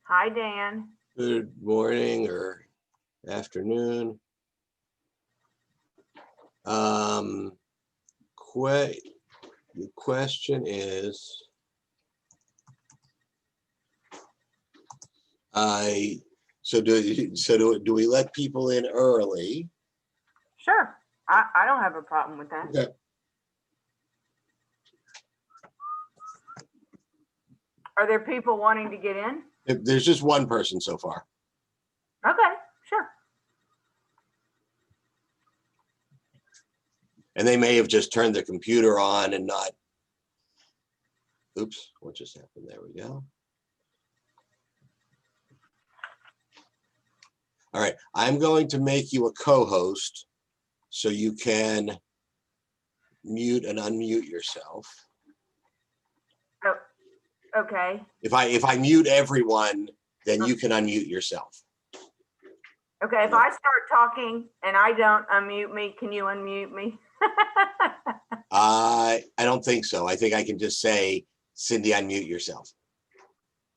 Hi, Dan. Good morning or afternoon. The question is, do we let people in early? Sure. I don't have a problem with that. Okay. Are there people wanting to get in? There's just one person so far. Okay, sure. And they may have just turned their computer on and not. Oops, what just happened? There we go. All right, I'm going to make you a co-host so you can mute and unmute yourself. Oh, okay. If I mute everyone, then you can unmute yourself. Okay, if I start talking and I don't unmute me, can you unmute me? I don't think so. I think I can just say, Cindy, unmute yourself.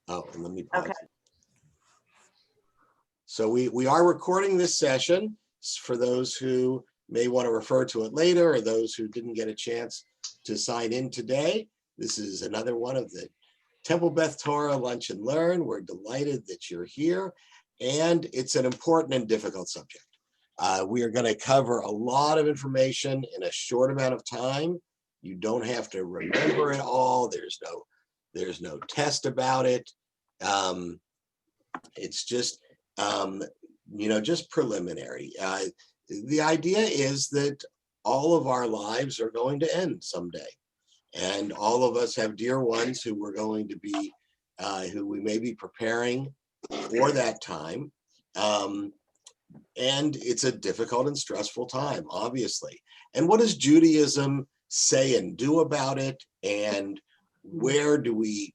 Oh, and let me pause. Okay. So we are recording this session for those who may want to refer to it later or those who didn't get a chance to sign in today. This is another one of the Temple Beth Torah Lunch and Learn. We're delighted that you're here, and it's an important and difficult subject. We are going to cover a lot of information in a short amount of time. You don't have to remember it all. There's no test about it. It's just just preliminary. The idea is that all of our lives are going to end someday. And all of us have dear ones who we're going to be, who we may be preparing for that time. And it's a difficult and stressful time, obviously. And what does Judaism say and do about it? And where do we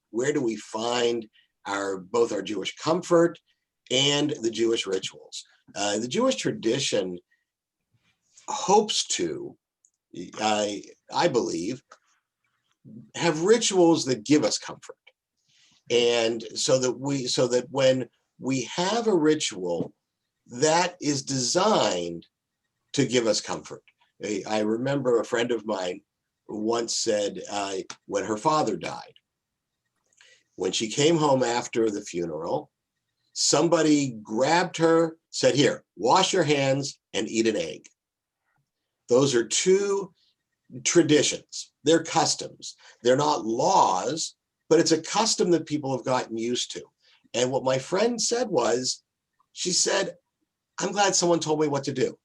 find both our Jewish comfort and the Jewish rituals? The Jewish tradition hopes to, I believe, have rituals that give us comfort. And so that when we have a ritual that is designed to give us comfort. I remember a friend of mine once said, when her father died, when she came home after the funeral, somebody grabbed her, said, "Here, wash your hands and eat an egg." Those are two traditions. They're customs. They're not laws, but it's a custom that people have gotten used to. And what my friend said was, she said, "I'm glad someone told me what to do.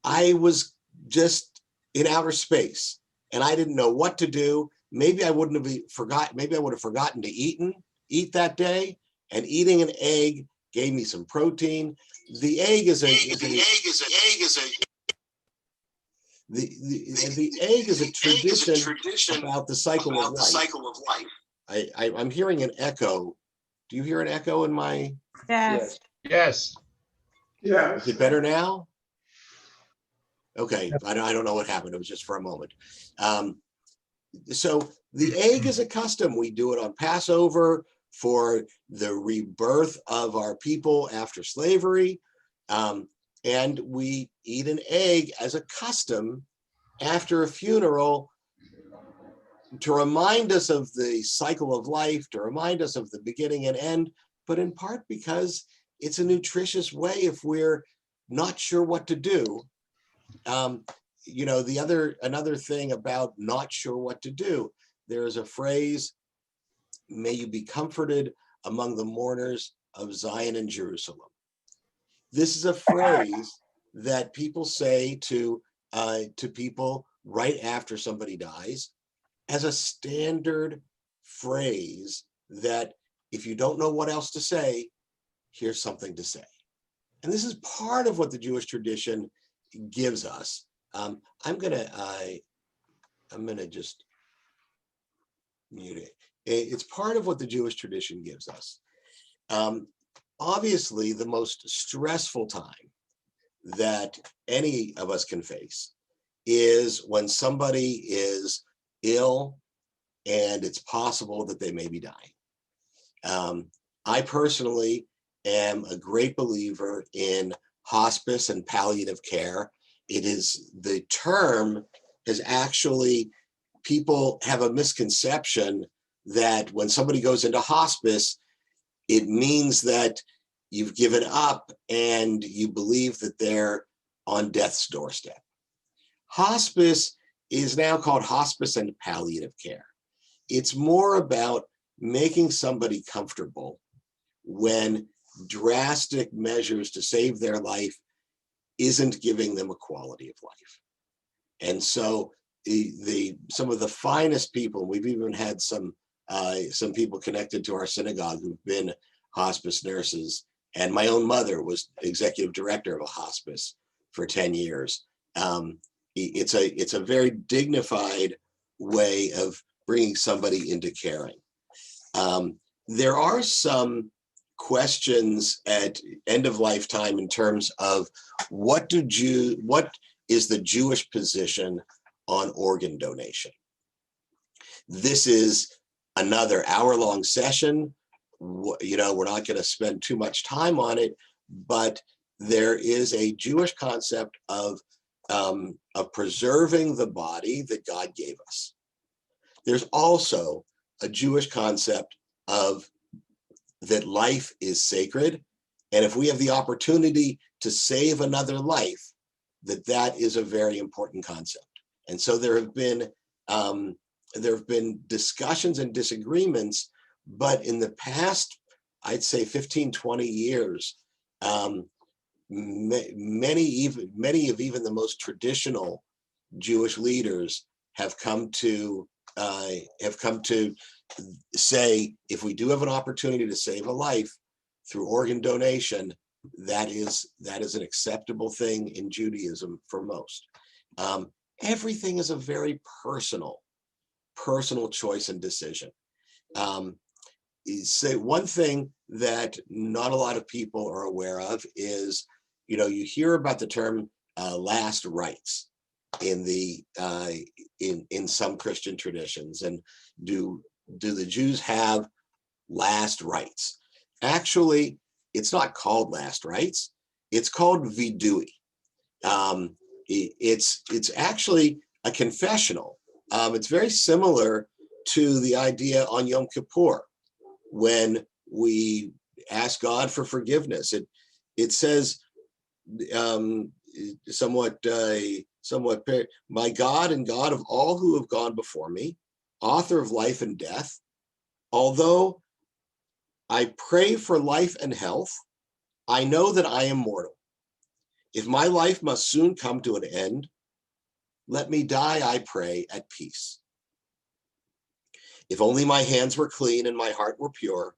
I was just in outer space and I didn't know what to do. Maybe I wouldn't have forgotten. Maybe I would have forgotten to eat that day. And eating an egg gave me some protein. The egg is a tradition about the cycle of life. I'm hearing an echo. Do you hear an echo in my? Yes. Yes. Yeah. Is it better now? Okay, I don't know what happened. It was just for a moment. So the egg is a custom. We do it on Passover for the rebirth of our people after slavery. And we eat an egg as a custom after a funeral to remind us of the cycle of life, to remind us of the beginning and end, but in part because it's a nutritious way if we're not sure what to do. Another thing about not sure what to do, there is a phrase, "May you be comforted among the mourners of Zion and Jerusalem." This is a phrase that people say to people right after somebody dies as a standard phrase that if you don't know what else to say, here's something to say. And this is part of what the Jewish tradition gives us. I'm gonna just mute it. It's part of what the Jewish tradition gives us. Obviously, the most stressful time that any of us can face is when somebody is ill and it's possible that they may be dying. I personally am a great believer in hospice and palliative care. It is, the term has actually, people have a misconception that when somebody goes into hospice, it means that you've given up and you believe that they're on death's doorstep. Hospice is now called hospice and palliative care. It's more about making somebody comfortable when drastic measures to save their life isn't giving them a quality of life. And so some of the finest people, we've even had some people connected to our synagogue who've been hospice nurses, and my own mother was executive director of a hospice for 10 years. It's a very dignified way of bringing somebody into caring. There are some questions at end of lifetime in terms of what is the Jewish position on organ donation. This is another hour-long session. You know, we're not going to spend too much time on it, but there is a Jewish concept of preserving the body that God gave us. There's also a Jewish concept of that life is sacred, and if we have the opportunity to save another life, that is a very important concept. And so there have been discussions and disagreements, but in the past, I'd say 15, 20 years, many of even the most traditional Jewish leaders have come to say, if we do have an opportunity to save a life through organ donation, that is an acceptable thing in Judaism for most. Everything is a very personal choice and decision. Say one thing that not a lot of people are aware of is, you know, you hear about the term last rites in some Christian traditions, and do the Jews have last rites? Actually, it's not called last rites. It's called vidui. It's actually a confessional. It's very similar to the idea on Yom Kippur when we ask God for forgiveness. It says somewhat, my God and God of all who have gone before me, author of life and death, although I pray for life and health, I know that I am mortal. If my life must soon come to an end, let me die, I pray, at peace. If only my hands were clean and my heart were pure,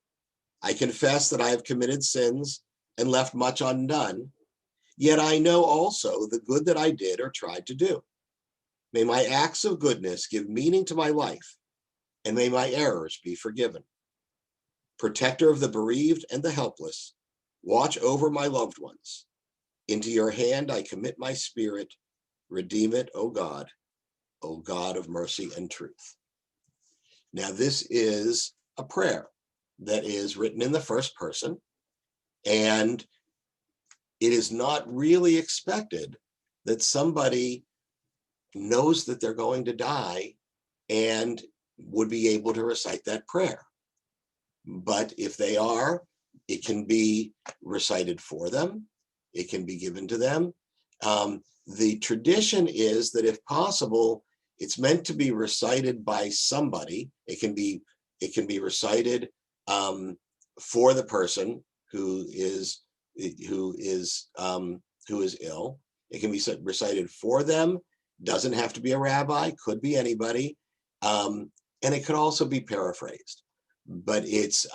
I confess that I have committed sins and left much undone, yet I know also the good that I did or tried to do. May my acts of goodness give meaning to my life, and may my errors be forgiven. Protector of the bereaved and the helpless, watch over my loved ones. Into your hand I commit my spirit. Redeem it, O God of mercy and truth. Now, this is a prayer that is written in the first person, and it is not really expected that somebody knows that they're going to die and would be able to recite that prayer. But if they are, it can be recited for them. It can be given to them. The tradition is that if possible, it's meant to be recited by somebody. It can be recited for the person who is ill. It can be recited for them. Doesn't have to be a rabbi. Could be anybody, and it could also be paraphrased. But it's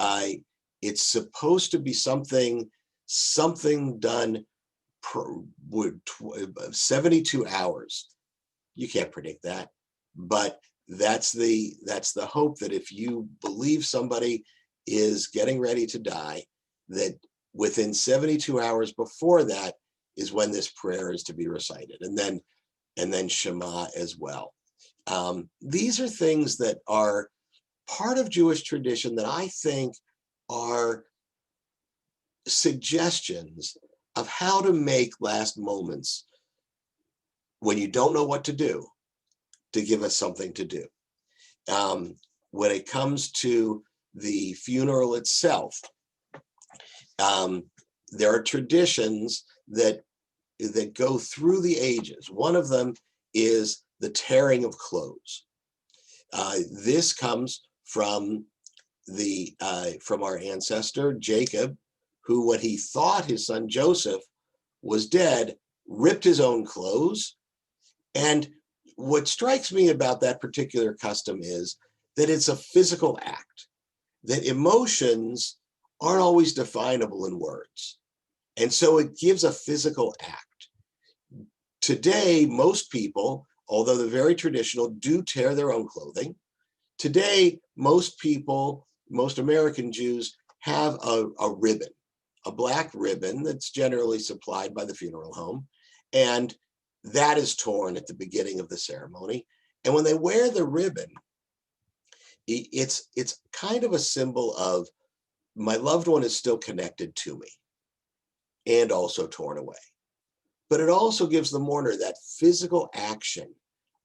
supposed to be something done 72 hours. You can't predict that, but that's the hope, that if you believe somebody is getting ready to die, that within 72 hours before that is when this prayer is to be recited, and then Shema as well. These are things that are part of Jewish tradition that I think are suggestions of how to make last moments when you don't know what to do, to give us something to do. When it comes to the funeral itself, there are traditions that go through the ages. One of them is the tearing of clothes. This comes from our ancestor Jacob, who, when he thought his son Joseph was dead, ripped his own clothes. And what strikes me about that particular custom is that it's a physical act, that emotions aren't always definable in words. And so it gives a physical act. Today, most people, although they're very traditional, do tear their own clothing. Today, most people, most American Jews, have a ribbon, a black ribbon that's generally supplied by the funeral home. And that is torn at the beginning of the ceremony. And when they wear the ribbon, it's kind of a symbol of my loved one is still connected to me and also torn away. But it also gives the mourner that physical action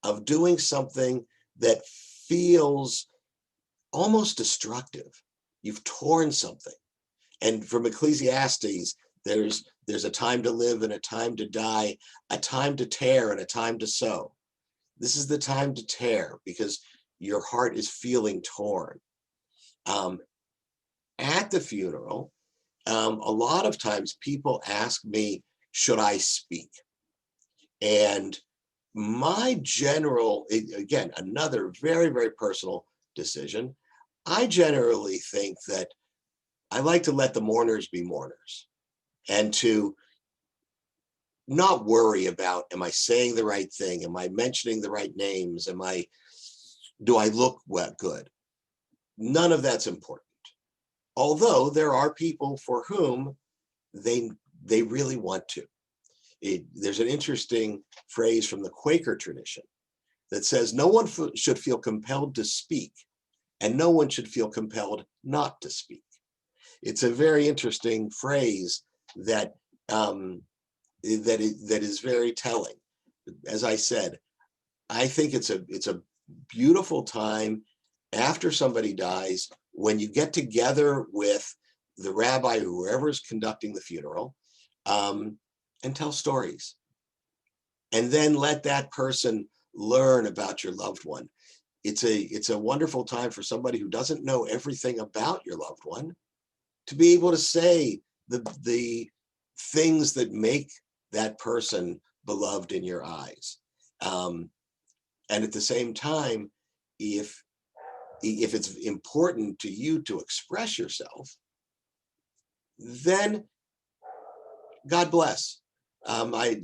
of doing something that feels almost destructive. You've torn something. And from Ecclesiastes, there's a time to live and a time to die, a time to tear and a time to sow. This is the time to tear because your heart is feeling torn. At the funeral, a lot of times people ask me, should I speak? And my general, again, another very, very personal decision, I generally think that I like to let the mourners be mourners and to not worry about, am I saying the right thing? Am I mentioning the right names? Do I look good? None of that's important. Although there are people for whom they really want to. There's an interesting phrase from the Quaker tradition that says no one should feel compelled to speak and no one should feel compelled not to speak. It's a very interesting phrase that is very telling. As I said, I think it's a beautiful time after somebody dies when you get together with the rabbi, whoever is conducting the funeral, and tell stories. And then let that person learn about your loved one. It's a wonderful time for somebody who doesn't know everything about your loved one to be able to say the things that make that person beloved in your eyes. And at the same time, if it's important to you to express yourself, then God bless. I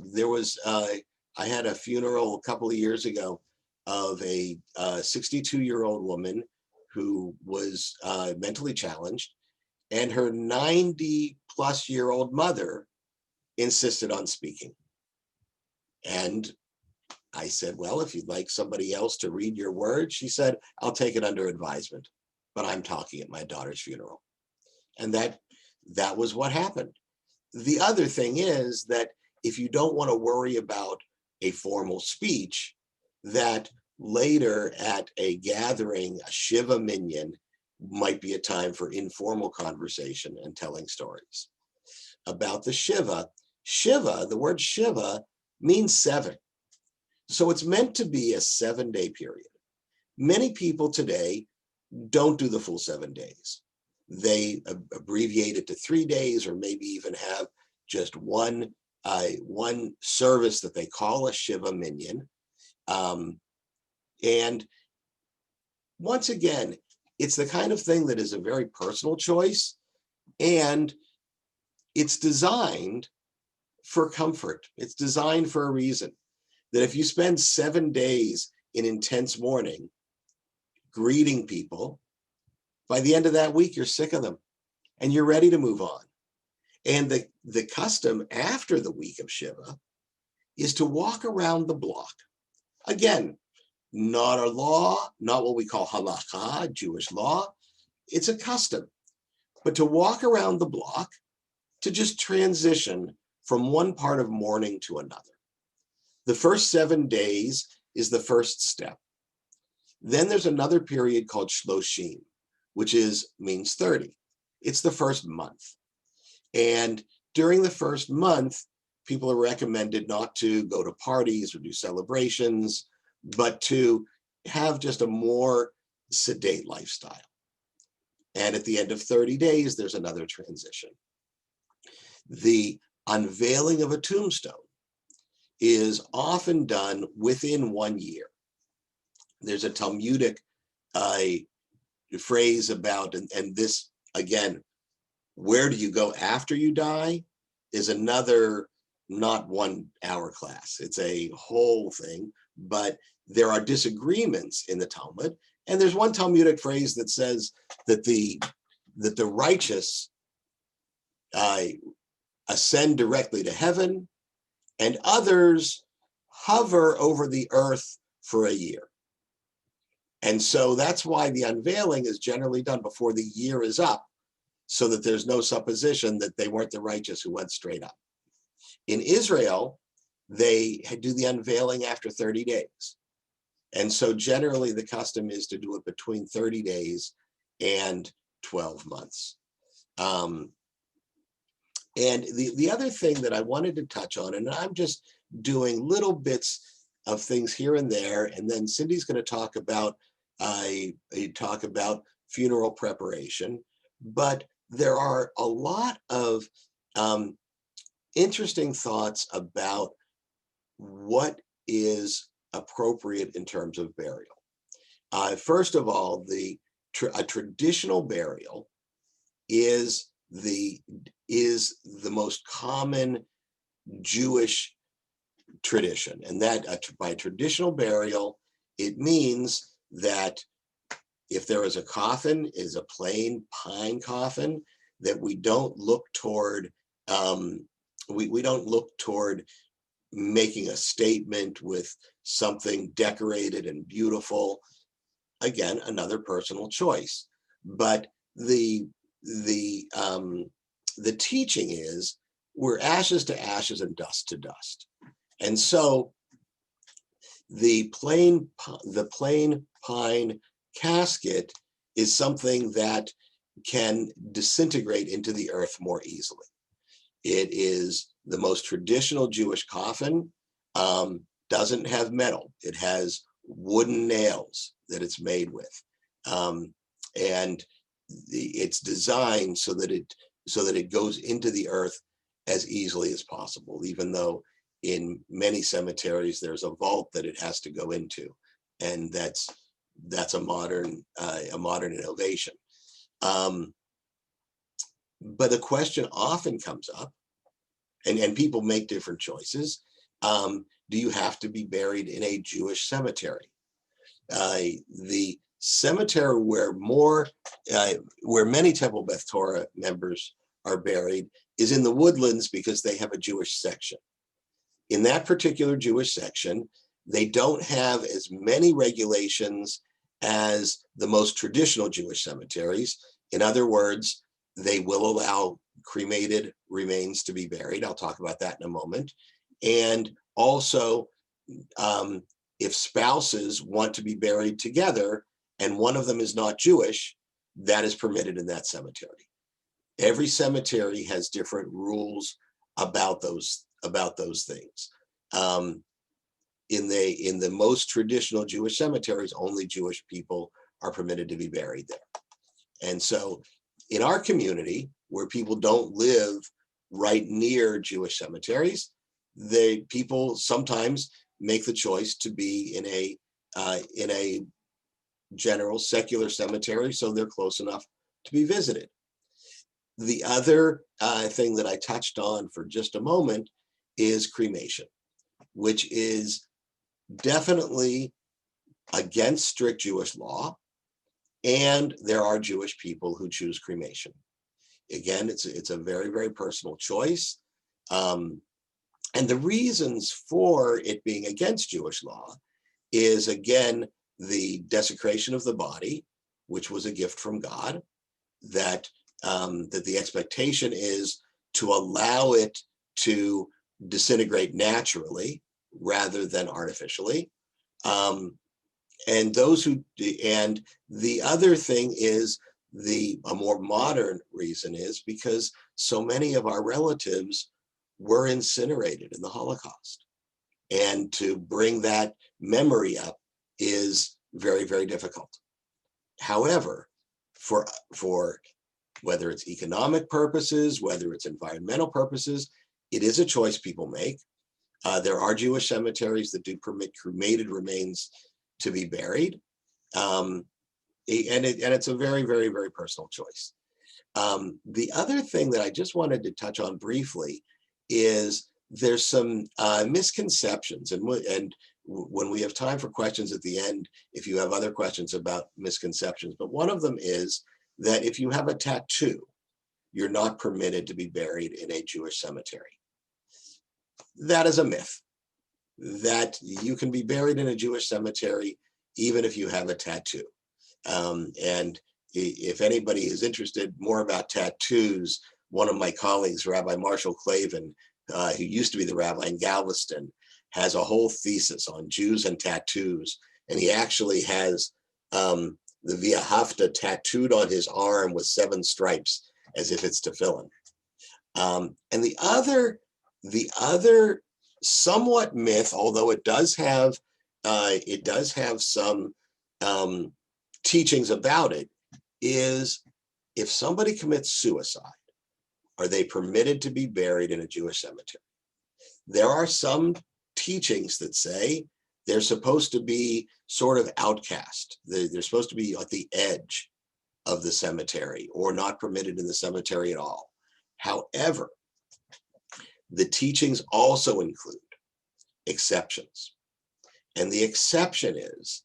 had a funeral a couple of years ago of a 62-year-old woman who was mentally challenged, and her 90-plus-year-old mother insisted on speaking. And I said, well, if you'd like somebody else to read your words, she said, I'll take it under advisement, but I'm talking at my daughter's funeral. And that was what happened. The other thing is that if you don't want to worry about a formal speech, that later at a gathering, a Shiva minyan might be a time for informal conversation and telling stories. About the Shiva, the word Shiva means 7. So it's meant to be a 7-day period. Many people today don't do the full 7 days. They abbreviate it to 3 days, or maybe even have just one service that they call a Shiva minyan. And once again, it's the kind of thing that is a very personal choice, and it's designed for comfort. It's designed for a reason. That if you spend 7 days in intense mourning, greeting people, by the end of that week, you're sick of them and you're ready to move on. And the custom after the week of Shiva is to walk around the block. Again, not a law, not what we call halakha, Jewish law. It's a custom. But to walk around the block to just transition from one part of mourning to another. The first 7 days is the first step. Then there's another period called Shloshim, which means 30. It's the first month. And during the first month, people are recommended not to go to parties or do celebrations, but to have just a more sedate lifestyle. And at the end of 30 days, there's another transition. The unveiling of a tombstone is often done within 1 year. There's a Talmudic phrase about, and this, again, where do you go after you die is another not 1 hour class. It's a whole thing, but there are disagreements in the Talmud. And there's one Talmudic phrase that says that the righteous ascend directly to heaven, and others hover over the earth for a year. And so that's why the unveiling is generally done before the year is up, so that there's no supposition that they weren't the righteous who went straight up. In Israel, they do the unveiling after 30 days. And so generally the custom is to do it between 30 days and 12 months. And the other thing that I wanted to touch on, and I'm just doing little bits of things here and there, and then Cindy's going to talk about funeral preparation, but there are a lot of interesting thoughts about what is appropriate in terms of burial. First of all, a traditional burial is the most common Jewish tradition, and that by traditional burial, it means that if there is a coffin, is a plain pine coffin, that we don't look toward we don't look toward making a statement with something decorated and beautiful. Again, another personal choice. But the teaching is we're ashes to ashes and dust to dust. And so the plain pine casket is something that can disintegrate into the earth more easily. It is the most traditional Jewish coffin, doesn't have metal. It has wooden nails that it's made with. And it's designed so that it goes into the earth as easily as possible, even though in many cemeteries there's a vault that it has to go into, and that's a modern innovation. But the question often comes up, and people make different choices. Do you have to be buried in a Jewish cemetery? The cemetery where many Temple Beth Torah members are buried is in the Woodlands, because they have a Jewish section. In that particular Jewish section, they don't have as many regulations as the most traditional Jewish cemeteries. In other words, they will allow cremated remains to be buried. I'll talk about that in a moment. And also, if spouses want to be buried together and one of them is not Jewish, that is permitted in that cemetery. Every cemetery has different rules about those things. In the most traditional Jewish cemeteries, only Jewish people are permitted to be buried there. And so in our community, where people don't live right near Jewish cemeteries, people sometimes make the choice to be in a general secular cemetery, so they're close enough to be visited. The other thing that I touched on for just a moment is cremation, which is definitely against strict Jewish law, and there are Jewish people who choose cremation. Again, it's a very, very personal choice. And the reasons for it being against Jewish law is, again, the desecration of the body, which was a gift from God, that the expectation is to allow it to disintegrate naturally rather than artificially. And the other thing is, a more modern reason is because so many of our relatives were incinerated in the Holocaust. And to bring that memory up is very, very difficult. However, for whether it's economic purposes, whether it's environmental purposes, it is a choice people make. There are Jewish cemeteries that do permit cremated remains to be buried. And it's a very, very, very personal choice. The other thing that I just wanted to touch on briefly is there's some misconceptions, and when we have time for questions at the end, if you have other questions about misconceptions, but one of them is that if you have a tattoo, you're not permitted to be buried in a Jewish cemetery. That is a myth, that you can be buried in a Jewish cemetery even if you have a tattoo. And if anybody is interested more about tattoos, one of my colleagues, Rabbi Marshall Clavin, who used to be the rabbi in Galveston, has a whole thesis on Jews and tattoos. And he actually has the Via Hafta tattooed on his arm with 7 stripes as if it's tefillin. And the other somewhat myth, although it does have some teachings about it, is if somebody commits suicide, are they permitted to be buried in a Jewish cemetery? There are some teachings that say they're supposed to be sort of outcast. They're supposed to be at the edge of the cemetery or not permitted in the cemetery at all. However, the teachings also include exceptions. And the exception is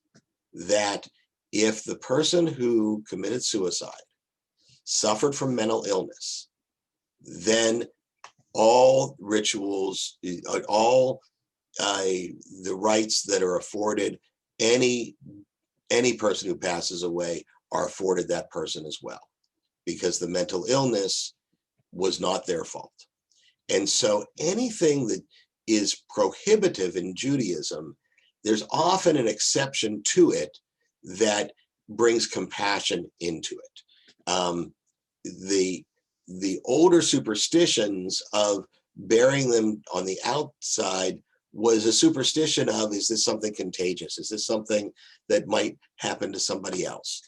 that if the person who committed suicide suffered from mental illness, then all rituals, all the rights that are afforded any person who passes away are afforded that person as well, because the mental illness was not their fault. And so anything that is prohibitive in Judaism, there's often an exception to it that brings compassion into it. The older superstitions of burying them on the outside was a superstition of, is this something contagious? Is this something that might happen to somebody else?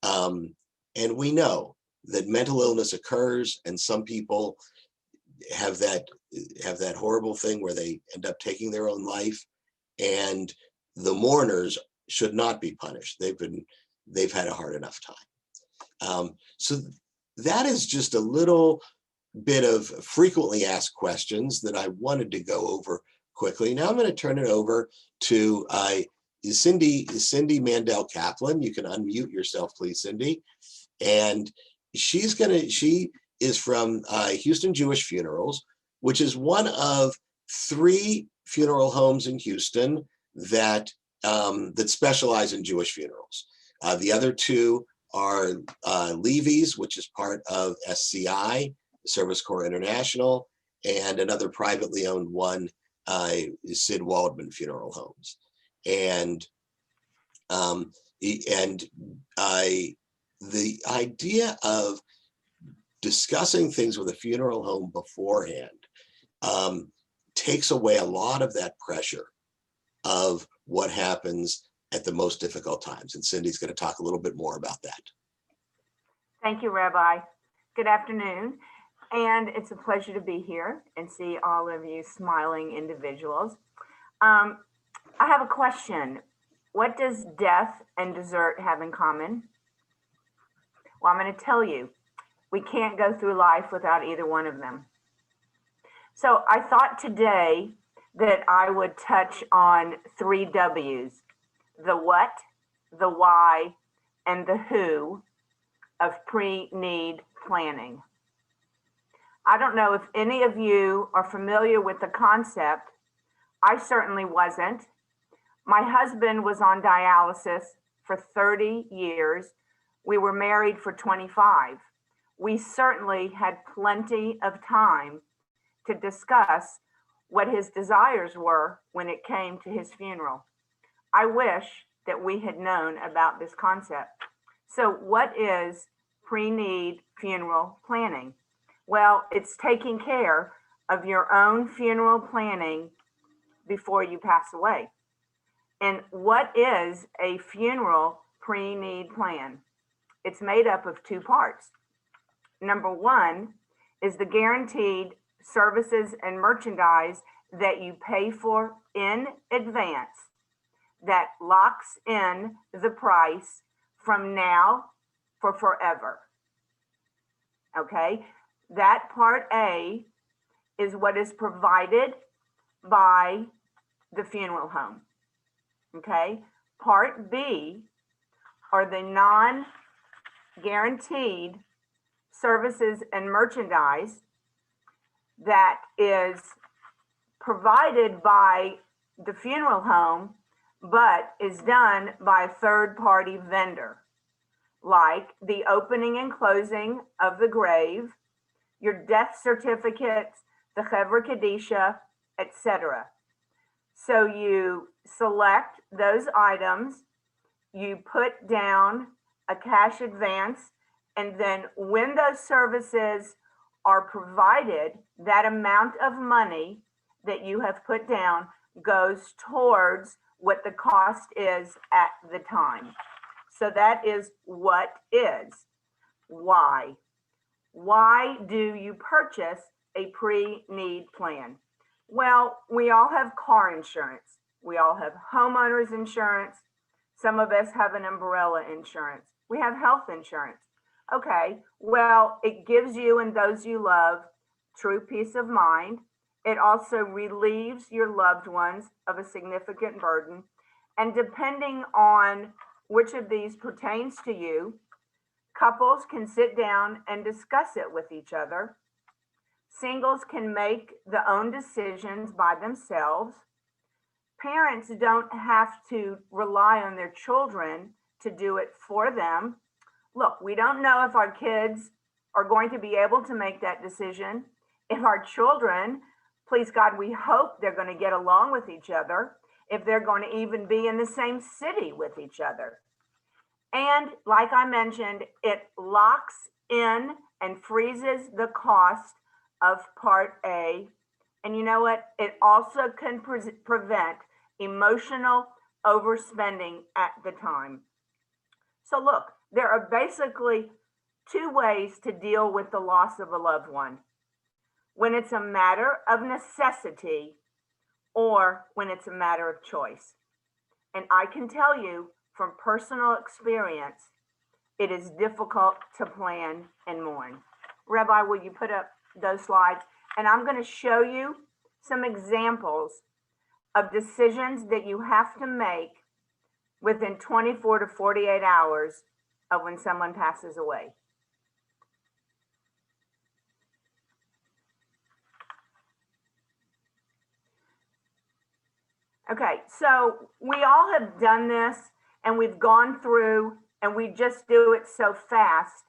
And we know that mental illness occurs, and some people have that horrible thing where they end up taking their own life, and the mourners should not be punished. They've had a hard enough time. So that is just a little bit of frequently asked questions that I wanted to go over quickly. Now I'm going to turn it over to Cindy Mandel Kaplan. You can unmute yourself, please, Cindy. And she is from Houston Jewish Funerals, which is one of 3 funeral homes in Houston that specialize in Jewish funerals. The other 2 are Levy's, which is part of SCI, Service Corps International, and another privately owned one is Sid Waldman Funeral Homes. And the idea of discussing things with a funeral home beforehand takes away a lot of that pressure of what happens at the most difficult times. And Cindy's going to talk a little bit more about that. Thank you, Rabbi. Good afternoon. And it's a pleasure to be here and see all of you smiling individuals. I have a question. What does death and dessert have in common? Well, I'm going to tell you, we can't go through life without either one of them. So I thought today that I would touch on 3 W's, the what, the why, and the who of pre-need planning. I don't know if any of you are familiar with the concept. I certainly wasn't. My husband was on dialysis for 30 years. We were married for 25. we certainly had plenty of time to discuss what his desires were when it came to his funeral. I wish that we had known about this concept. So, what is pre-need funeral planning? Well, it's taking care of your own funeral planning before you pass away. And what is a funeral pre-need plan? It's made up of two parts. Number one is the guaranteed services and merchandise that you pay for in advance that locks in the price from now for forever. Okay, that part A is what is provided by the funeral home. Okay, part B are the non-guaranteed services and merchandise that is provided by the funeral home, but is done by a third-party vendor, like the opening and closing of the grave, your death certificates, the Chevra Kadisha, etc. So you select those items, you put down a cash advance, and then when those services are provided, that amount of money that you have put down goes towards what the cost is at the time. So that is what is. Why? Why do you purchase a pre-need plan? Well, we all have car insurance. We all have homeowners insurance. Some of us have an umbrella insurance. We have health insurance. Okay, well, it gives you and those you love true peace of mind. It also relieves your loved ones of a significant burden. And depending on which of these pertains to you, couples can sit down and discuss it with each other. Singles can make their own decisions by themselves. Parents don't have to rely on their children to do it for them. Look, we don't know if our kids are going to be able to make that decision. If our children, please God, we hope they're going to get along with each other, if they're going to even be in the same city with each other. And like I mentioned, it locks in and freezes the cost of Part A. And you know what? It also can prevent emotional overspending at the time. So look, there are basically two ways to deal with the loss of a loved one. When it's a matter of necessity or when it's a matter of choice. And I can tell you from personal experience, it is difficult to plan and mourn. Rabbi, will you put up those slides? And I'm going to show you some examples of decisions that you have to make within 24 to 48 hours of when someone passes away. Okay, so we all have done this and we've gone through and we just do it so fast.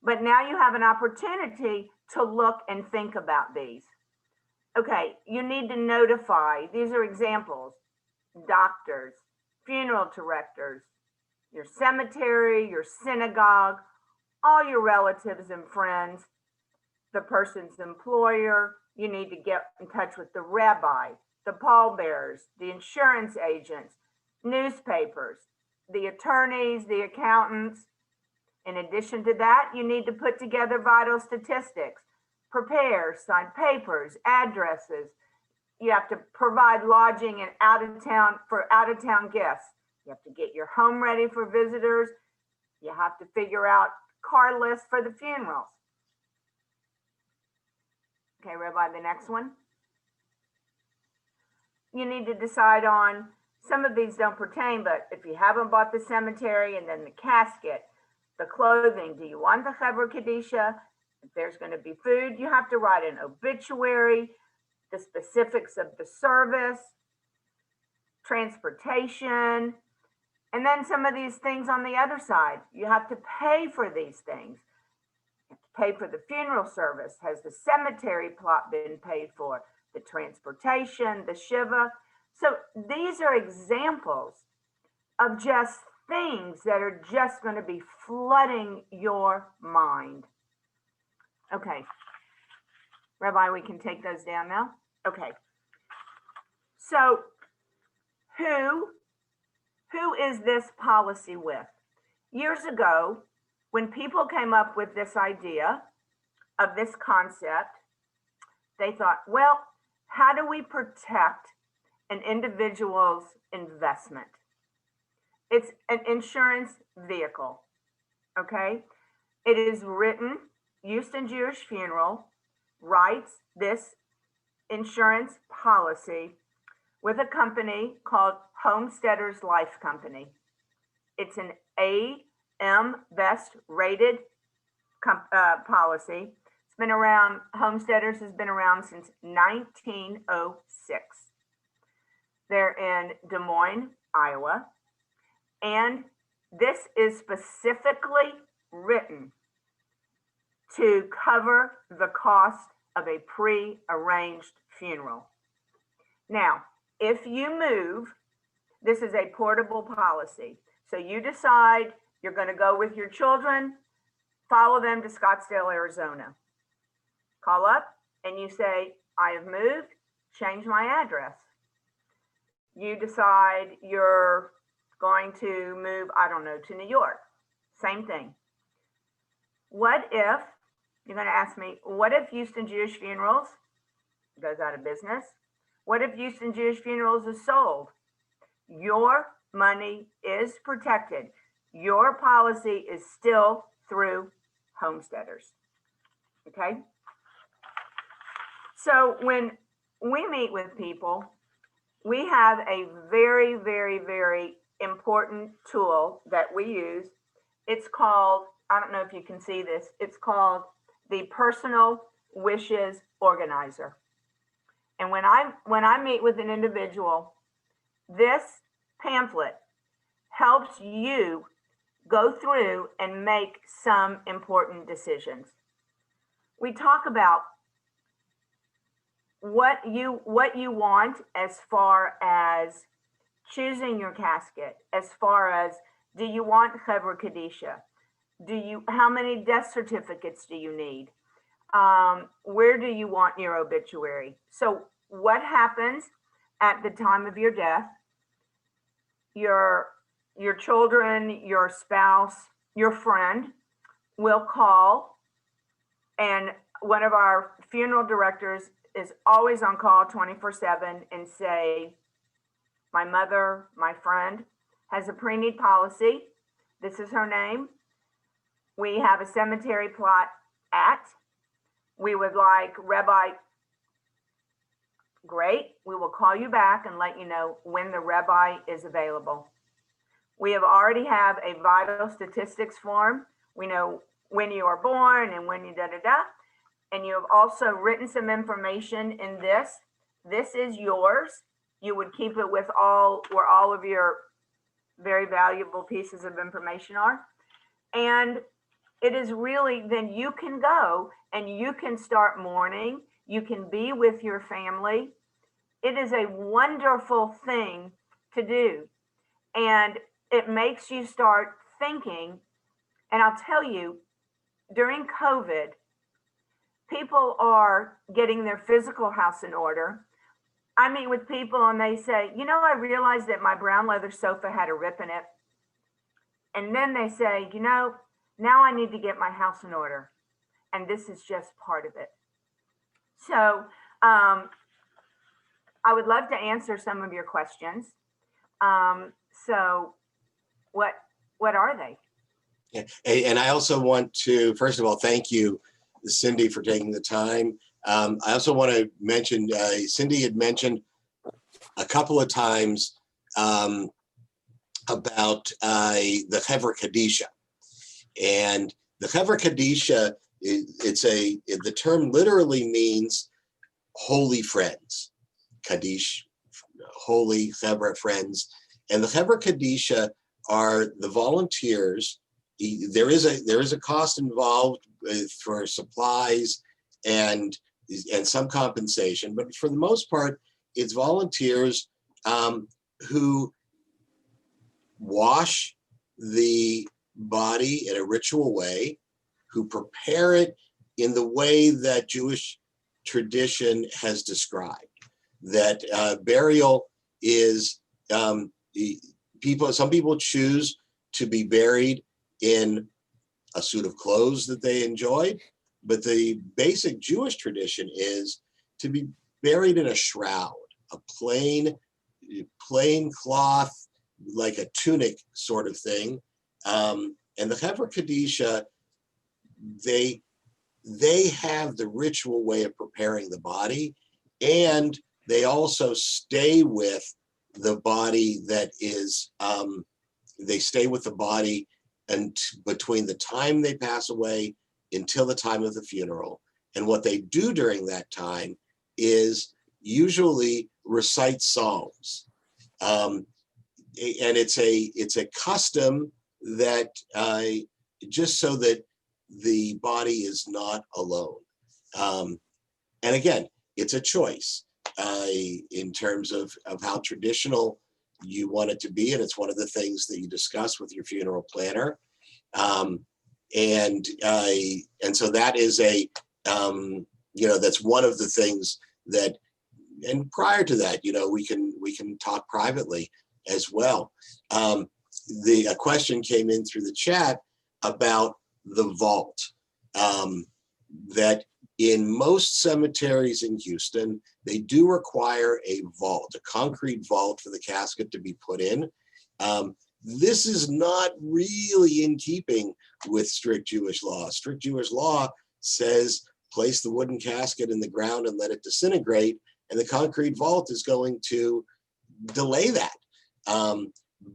But now you have an opportunity to look and think about these. Okay, you need to notify, these are examples, doctors, funeral directors, your cemetery, your synagogue, all your relatives and friends, the person's employer. You need to get in touch with the rabbi, the pallbearers, the insurance agents, newspapers, the attorneys, the accountants. In addition to that, you need to put together vital statistics, prepare, sign papers, addresses. You have to provide lodging and out-of-town guests. You have to get your home ready for visitors. You have to figure out car lists for the funerals. Okay, Rabbi, the next one. You need to decide on, some of these don't pertain, but if you haven't bought the cemetery and then the casket, the clothing, do you want the Chevra Kadisha? If there's going to be food, you have to write an obituary, the specifics of the service, transportation, and then some of these things on the other side. You have to pay for these things. pay for the funeral service? Has the cemetery plot been paid for? The transportation, the Shiva. So these are examples of just things that are just going to be flooding your mind. Okay. Rabbi, we can take those down now. Okay. So who is this policy with? Years ago, when people came up with this idea of this concept, they thought, well, how do we protect an individual's investment? It's an insurance vehicle, okay? It is written, Houston Jewish Funeral writes this insurance policy with a company called Homesteaders Life Company. It's an AM Best rated policy. It's been around, Homesteaders has been around since 1906. They're in Des Moines, Iowa. And this is specifically written to cover the cost of a pre-arranged funeral. Now, if you move, this is a portable policy. So you decide you're going to go with your children, follow them to Scottsdale, Arizona. Call up and you say, I have moved, change my address. You decide you're going to move, I don't know, to New York. Same thing. What if, you're going to ask me, what if Houston Jewish Funerals goes out of business? What if Houston Jewish Funerals is sold? Your money is protected. Your policy is still through Homesteaders. Okay? So when we meet with people, we have a very, very, very important tool that we use. It's called, I don't know if you can see this, it's called the Personal Wishes Organizer. And when I meet with an individual, this pamphlet helps you go through and make some important decisions. We talk about what you want as far as choosing your casket, as far as, do you want Chevra Kadisha? How many death certificates do you need? Where do you want your obituary? So what happens at the time of your death? Your children, your spouse, your friend will call, and one of our funeral directors is always on call 24/7 and say, my mother, my friend, has a pre-need policy. This is her name. We have a cemetery plot at. We would like Rabbi. Great. We will call you back and let you know when the rabbi is available. We have already have a vital statistics form. We know when you are born and when you da-da-da. And you have also written some information in this. This is yours. You would keep it with where all of your very valuable pieces of information are. And it is really, then you can go and you can start mourning. You can be with your family. It is a wonderful thing to do. And it makes you start thinking. And I'll tell you, during COVID, people are getting their physical house in order. I meet with people and they say, you know, I realized that my brown leather sofa had a rip in it. And then they say, you know, now I need to get my house in order. And this is just part of it. So I would love to answer some of your questions. So what are they? Yeah. And I also want to, first of all, thank you, Cindy, for taking the time. I also want to mention, Cindy had mentioned a couple of times about the Chevra Kadisha. And the Chevra Kadisha, the term literally means holy friends. Kaddish, holy Chevra friends. And the Chevra Kadisha are the volunteers there is a cost involved for supplies and some compensation, but for the most part, it's volunteers who wash the body in a ritual way, who prepare it in the way that Jewish tradition has described. That burial is, some people choose to be buried in a suit of clothes that they enjoyed, but the basic Jewish tradition is to be buried in a shroud, a plain cloth, like a tunic sort of thing. And the Hever Kadisha, they have the ritual way of preparing the body, and they also stay with the body that is, they stay with the body and between the time they pass away until the time of the funeral. And what they do during that time is usually recite psalms. And it's a custom that just so that the body is not alone. And again, it's a choice in terms of how traditional you want it to be, and it's one of the things that you discuss with your funeral planner. And so that is that's one of the things that, and prior to that, we can talk privately as well. A question came in through the chat about the vault, that in most cemeteries in Houston, they do require a vault, a concrete vault for the casket to be put in. This is not really in keeping with strict Jewish law. Strict Jewish law says place the wooden casket in the ground and let it disintegrate, and the concrete vault is going to delay that.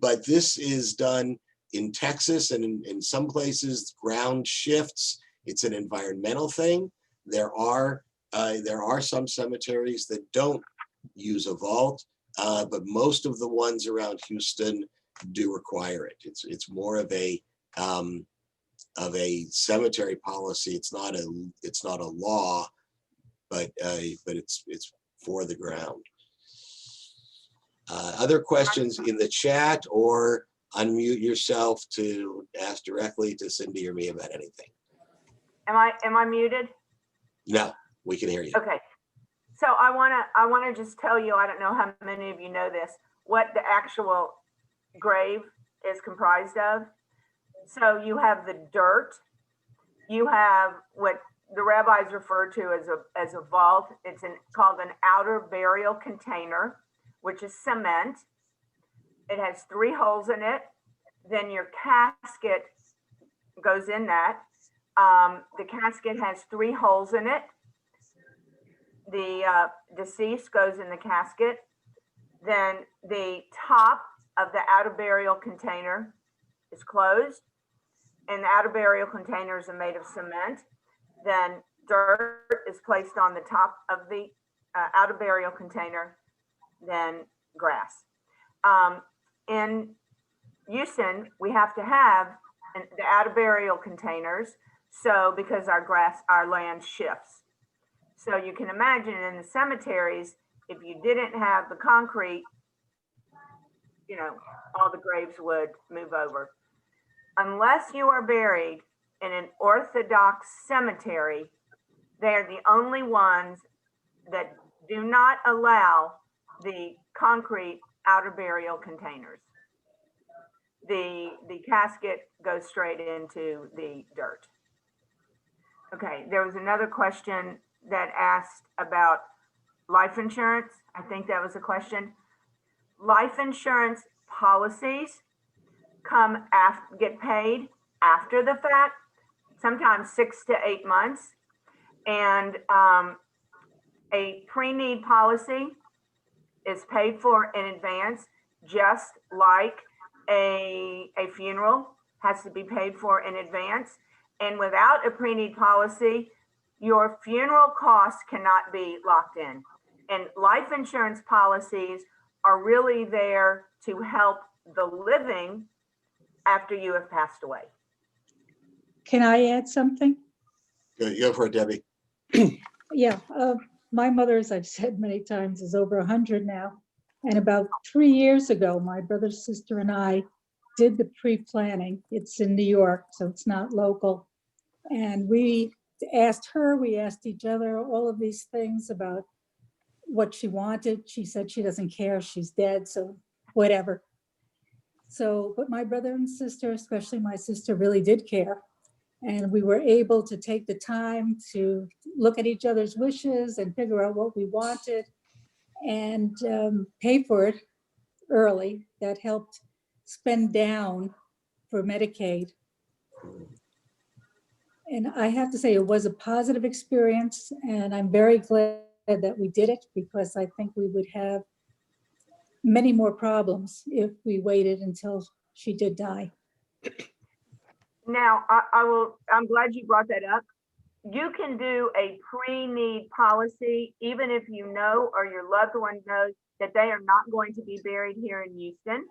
But this is done in Texas, and in some places ground shifts. It's an environmental thing. There are some cemeteries that don't use a vault, but most of the ones around Houston do require it. It's more of a cemetery policy. It's not a law, but it's for the ground. Other questions in the chat, or unmute yourself to ask directly to Cindy or me about anything. Am I muted? No, we can hear you. Okay. So I wanna just tell you, I don't know how many of you know this, what the actual grave is comprised of. So you have the dirt, you have what the rabbis refer to as a vault. It's called an outer burial container, which is cement. It has 3 holes in it. Then your casket goes in that. The casket has 3 holes in it. The deceased goes in the casket. Then the top of the outer burial container is closed, and the outer burial containers are made of cement. Then dirt is placed on the top of the outer burial container, then grass. In Houston, we have to have the outer burial containers, so because our land shifts. So you can imagine in the cemeteries, if you didn't have the concrete, all the graves would move over. Unless you are buried in an Orthodox cemetery, they're the only ones that do not allow the concrete outer burial containers. The casket goes straight into the dirt. Okay, there was another question that asked about life insurance. I think that was a question. Life insurance policies get paid after the fact, sometimes 6 to 8 months. And a pre-need policy is paid for in advance, just like a funeral has to be paid for in advance. And without a pre-need policy, your funeral costs cannot be locked in. And life insurance policies are really there to help the living after you have passed away. Can I add something? Go for it, Debbie. Yeah, my mother, as I've said many times, is over 100 now. And about 3 years ago, my brother, sister, and I did the pre-planning. It's in New York, so it's not local. And we asked her, we asked each other all of these things about what she wanted. She said she doesn't care, she's dead, so whatever. So, but my brother and sister, especially my sister, really did care. And we were able to take the time to look at each other's wishes and figure out what we wanted and pay for it early. That helped spend down for Medicaid. And I have to say, it was a positive experience, and I'm very glad that we did it, because I think we would have many more problems if we waited until she did die. Now, I'm glad you brought that up. You can do a pre-need policy, even if you know or your loved one knows that they are not going to be buried here in Houston.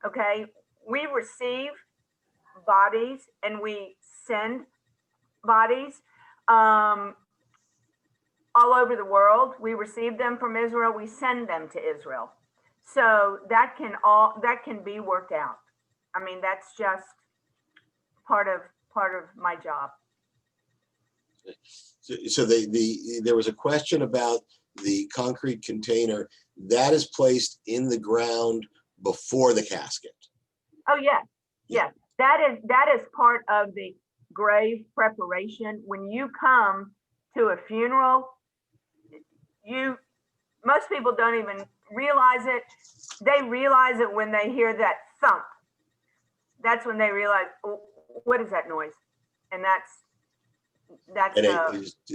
Okay, we receive bodies and we send bodies all over the world. We receive them from Israel, we send them to Israel. So that can be worked out. I mean, that's just part of my job. So there was a question about the concrete container that is placed in the ground before the casket. Oh yeah, yeah. That is part of the grave preparation. When you come to a funeral, most people don't even realize it. They realize it when they hear that thump. That's when they realize, oh, what is that noise? And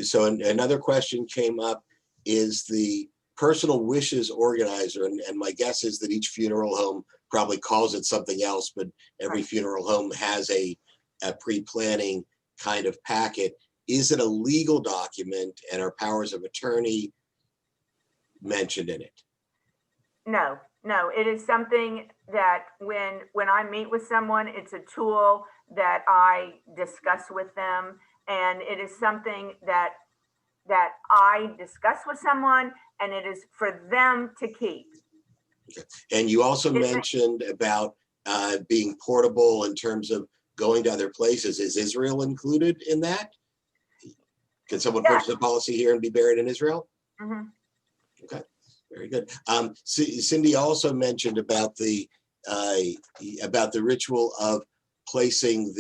so another question came up, is the personal wishes organizer, and my guess is that each funeral home probably calls it something else, but every funeral home has a pre-planning kind of packet. Is it a legal document, and are powers of attorney mentioned in it? No, it is something that when I meet with someone, it's a tool that I discuss with them, and it is something that I discuss with someone, and it is for them to keep. Okay. And you also mentioned about being portable in terms of going to other places. Is Israel included in that? Can someone purchase a policy here and be buried in Israel? Mm-hmm. Okay, very good. Cindy also mentioned about the ritual of placing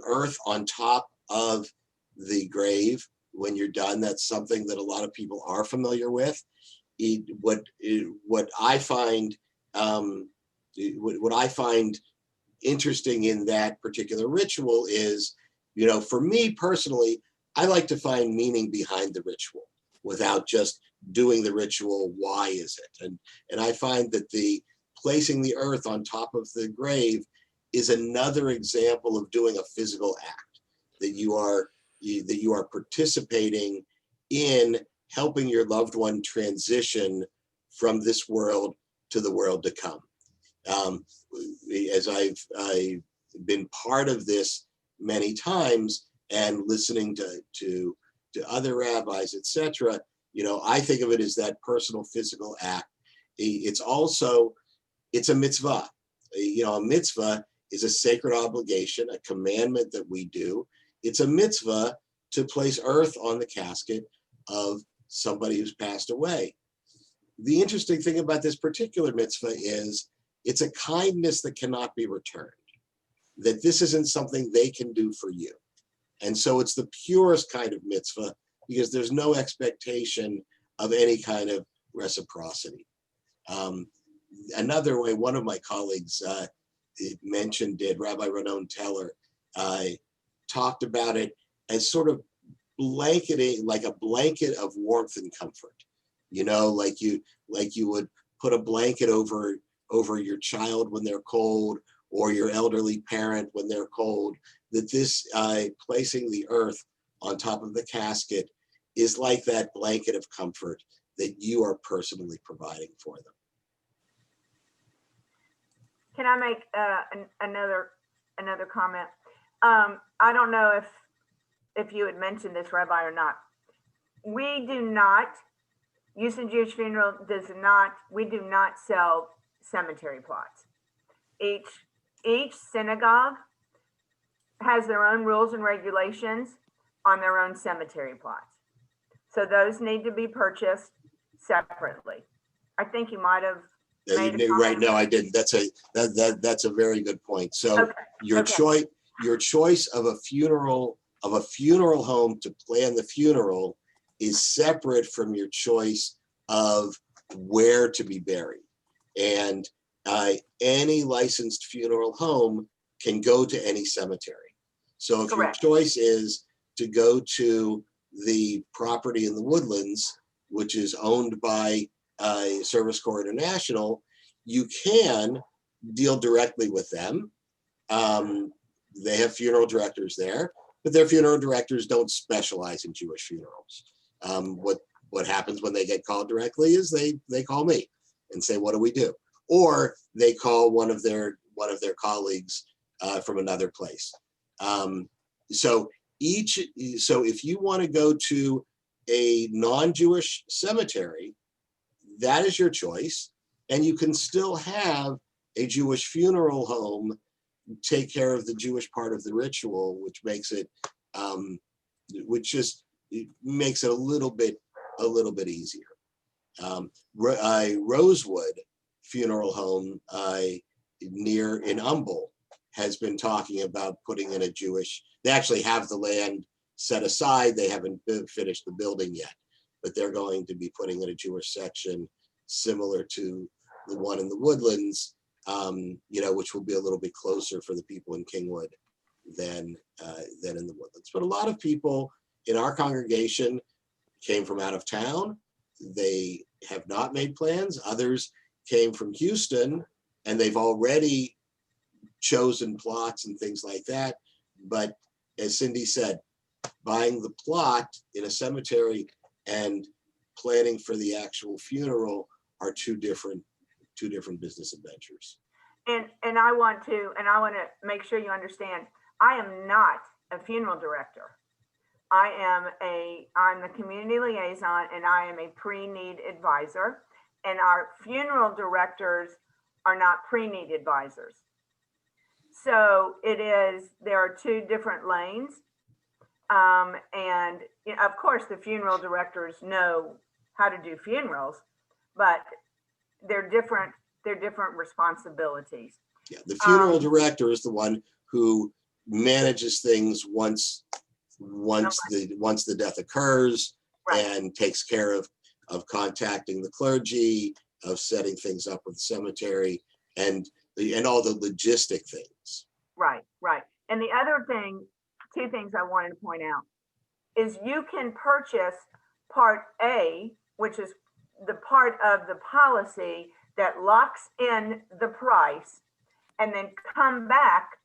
earth on top of the grave when you're done. That's something that a lot of people are familiar with. What I find interesting in that particular ritual is, for me personally, I like to find meaning behind the ritual without just doing the ritual. Why is it? And I find that the placing the earth on top of the grave is another example of doing a physical act, that you are participating in helping your loved one transition from this world to the world to come. As I've been part of this many times and listening to other rabbis, etc., I think of it as that personal physical act. It's a mitzvah. A mitzvah is a sacred obligation, a commandment that we do. It's a mitzvah to place earth on the casket of somebody who's passed away. The interesting thing about this particular mitzvah is it's a kindness that cannot be returned, that this isn't something they can do for you. And so it's the purest kind of mitzvah because there's no expectation of any kind of reciprocity. Another way, one of my colleagues mentioned it, Rabbi Ranon Teller, talked about it as sort of blanketing, like a blanket of warmth and comfort. Like you would put a blanket over your child when they're cold, or your elderly parent when they're cold. That this placing the earth on top of the casket is like that blanket of comfort that you are personally providing for them. Can I make another comment? I don't know if you had mentioned this, Rabbi, or not. We do not, Houston Jewish Funeral we do not sell cemetery plots. Each synagogue has their own rules and regulations on their own cemetery plots. So those need to be purchased separately. I think you might have made a comment. Right, no, I didn't. That's a very good point. So Okay, your choice of a funeral home to plan the funeral is separate from your choice of where to be buried. And any licensed funeral home can go to any cemetery. So if Correct. your choice is to go to the property in the Woodlands, which is owned by Service Corps International, you can deal directly with them. They have funeral directors there, but their funeral directors don't specialize in Jewish funerals. What happens when they get called directly is they call me and say, what do we do? Or they call one of their colleagues from another place. So if you want to go to a non-Jewish cemetery, that is your choice, and you can still have a Jewish funeral home take care of the Jewish part of the ritual, which makes it a little bit easier. Rosewood Funeral Home in Humble has been talking about putting in a Jewish. They actually have the land set aside. They haven't finished the building yet, but they're going to be putting in a Jewish section similar to the one in the Woodlands, which will be a little bit closer for the people in Kingwood than in the Woodlands. But a lot of people in our congregation came from out of town. They have not made plans. Others came from Houston, and they've already chosen plots and things like that. But as Cindy said, buying the plot in a cemetery and planning for the actual funeral are two different business adventures. And I want to make sure you understand, I am not a funeral director. I'm the community liaison, and I am a pre-need advisor, and our funeral directors are not pre-need advisors. So there are two different lanes. And of course the funeral directors know how to do funerals, but they're different responsibilities. Yeah, the funeral director is the one who manages things once the death occurs, right, and takes care of contacting the clergy, of setting things up with the cemetery, and all the logistic things. Right. And the other thing, two things I wanted to point out, is you can purchase Part A, which is the part of the policy that locks in the price, and then come back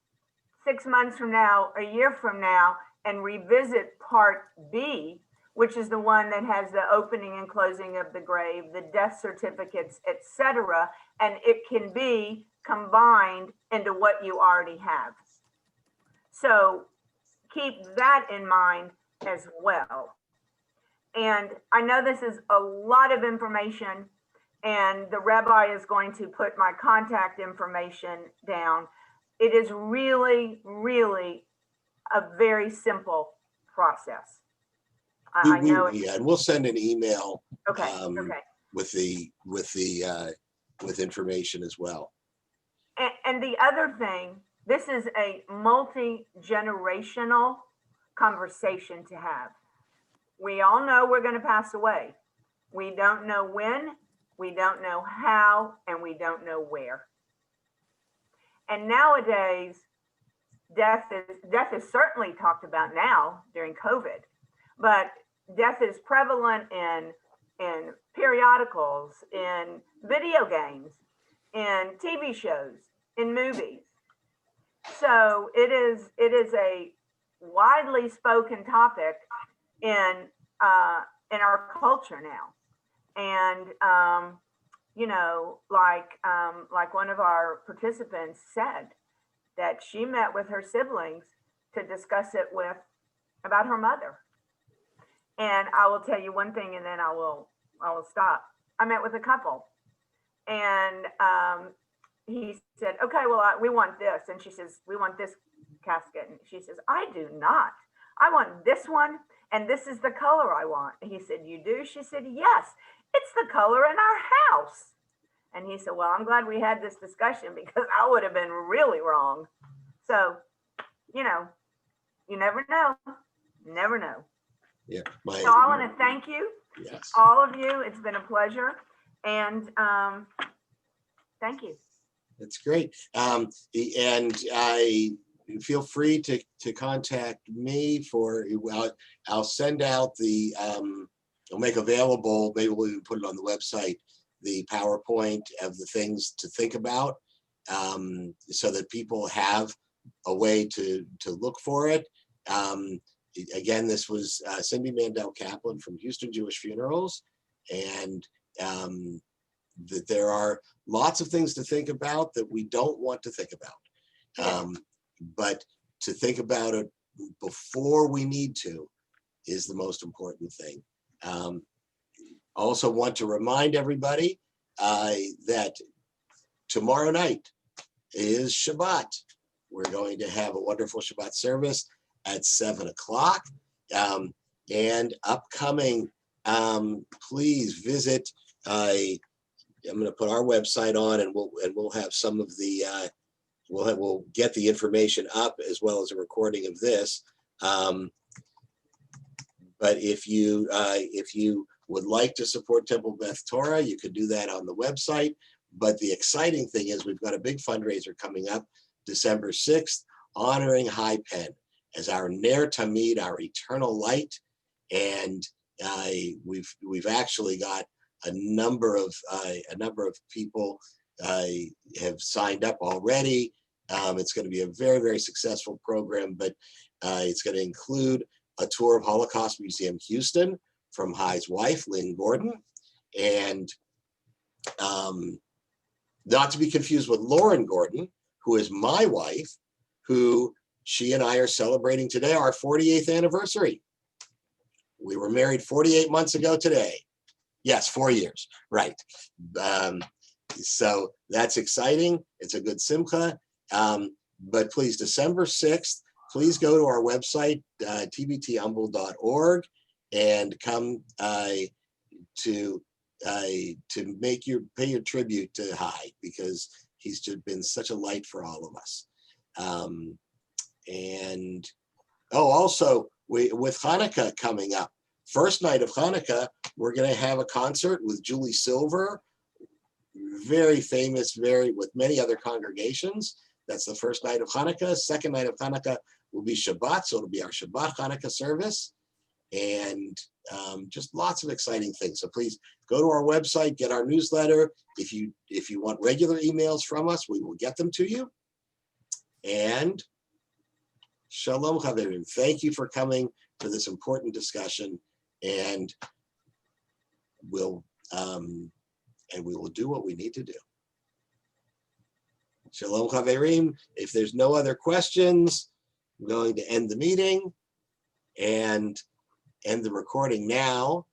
6 months from now, a year from now, and revisit Part B, which is the one that has the opening and closing of the grave, the death certificates, etc., and it can be combined into what you already have. So keep that in mind as well. And I know this is a lot of information, and the rabbi is going to put my contact information down. It is really, really a very simple process. I know. Yeah, and we'll send an email. Okay. With information as well. And the other thing, this is a multi-generational conversation to have. We all know we're going to pass away. We don't know when, we don't know how, and we don't know where. And nowadays, death is certainly talked about now during COVID, but death is prevalent in periodicals, in video games, in TV shows, in movies. So it is a widely spoken topic in our culture now. And like one of our participants said, that she met with her siblings to discuss it about her mother. And I will tell you one thing, and then I will stop. I met with a couple, and he said, "Okay, well, we want this," and she says, "We want this casket," and she says, "I do not. I want this one, and this is the color I want." And he said, "You do?" She said, "Yes, it's the color in our house." And he said, "Well, I'm glad we had this discussion because I would have been really wrong." So, you never know. Never know. Yeah. So I want to thank you, Yes. all of you. It's been a pleasure. And thank you. That's great. And I feel free to contact me I'll send out I'll make available, maybe we'll put it on the website, the PowerPoint of the things to think about, so that people have a way to look for it. Again, this was Cindy Mandel Kaplan from Houston Jewish Funerals, and that there are lots of things to think about that we don't want to think about. But to think about it before we need to is the most important thing. Also want to remind everybody that tomorrow night is Shabbat. We're going to have a wonderful Shabbat service at 7 o'clock. And upcoming, please visit. I'm going to put our website on, and we'll have some of the we'll get the information up as well as a recording of this. But if you would like to support Temple Beth Torah, you could do that on the website. But the exciting thing is we've got a big fundraiser coming up December 6th, honoring High Penn as our Ner Tamid, our eternal light. And we've actually got a number of people have signed up already. It's going to be a very, very successful program, but it's going to include a tour of Holocaust Museum Houston from High's wife, Lynn Gordon, and not to be confused with Lauren Gordon, who is my wife, who she and I are celebrating today our 48th anniversary. We were married 48 months ago today. Yes, 4 years, right. So that's exciting. It's a good simcha. But please, December 6th, please go to our website, tbtumbel.org, and come to pay your tribute to Hai, because he's just been such a light for all of us. And also with Hanukkah coming up, first night of Hanukkah, we're going to have a concert with Julie Silver, very famous, with many other congregations. That's the first night of Hanukkah. Second night of Hanukkah will be Shabbat, so it'll be our Shabbat Hanukkah service, and just lots of exciting things. So please go to our website, get our newsletter. If you want regular emails from us, we will get them to you. And Shalom Chaverim. Thank you for coming to this important discussion, and we will do what we need to do. Shalom Chaverim. If there's no other questions, I'm going to end the meeting and end the recording now.